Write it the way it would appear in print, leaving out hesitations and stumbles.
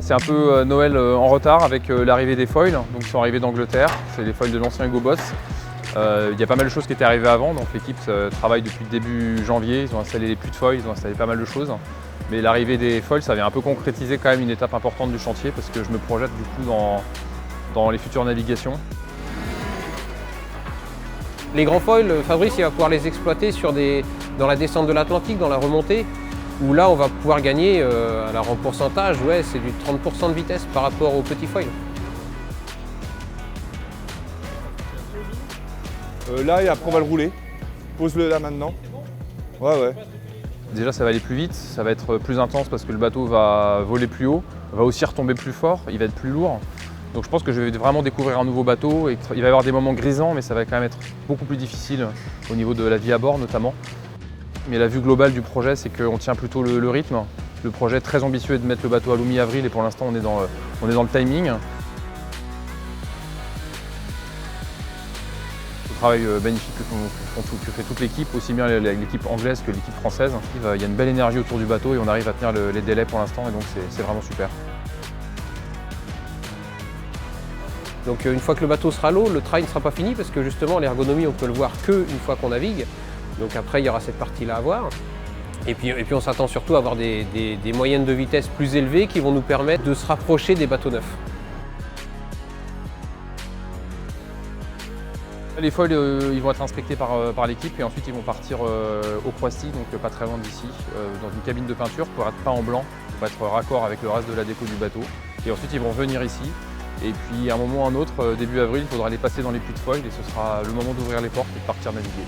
C'est un peu Noël en retard avec l'arrivée des foils, donc ils sont arrivés d'Angleterre, c'est les foils de l'ancien Hugo Boss. Il y a pas mal de choses qui étaient arrivées avant, donc l'équipe travaille depuis le début janvier, ils ont installé les puits de foils, ils ont installé pas mal de choses. Mais l'arrivée des foils, ça vient un peu concrétiser quand même une étape importante du chantier parce que je me projette du coup dans les futures navigations. Les grands foils, Fabrice il va pouvoir les exploiter dans la descente de l'Atlantique, dans la remontée, où là on va pouvoir gagner, alors en pourcentage, ouais, c'est du 30% de vitesse par rapport aux petits foils. Là et après on va le rouler. Pose-le là maintenant. Ouais. Déjà ça va aller plus vite, ça va être plus intense parce que le bateau va voler plus haut, va aussi retomber plus fort, il va être plus lourd. Donc je pense que je vais vraiment découvrir un nouveau bateau et il va y avoir des moments grisants mais ça va quand même être beaucoup plus difficile au niveau de la vie à bord notamment. Mais la vue globale du projet c'est qu'on tient plutôt le rythme. Le projet est très ambitieux est de mettre le bateau à l'eau mi-avril et pour l'instant on est dans le timing. Le travail magnifique que fait toute l'équipe, aussi bien l'équipe anglaise que l'équipe française. Il y a une belle énergie autour du bateau et on arrive à tenir les délais pour l'instant et donc c'est vraiment super. Donc une fois que le bateau sera à l'eau, le trail ne sera pas fini parce que justement l'ergonomie on peut le voir qu'une fois qu'on navigue. Donc après il y aura cette partie-là à voir. Et puis on s'attend surtout à avoir des moyennes de vitesse plus élevées qui vont nous permettre de se rapprocher des bateaux neufs. Les foils ils vont être inspectés par l'équipe et ensuite ils vont partir au Croissy, donc pas très loin d'ici, dans une cabine de peinture pour être peint en blanc, pour être raccord avec le reste de la déco du bateau. Et ensuite ils vont venir ici. Et puis à un moment ou à un autre, début avril, il faudra les passer dans les puits de foils et ce sera le moment d'ouvrir les portes et de partir naviguer.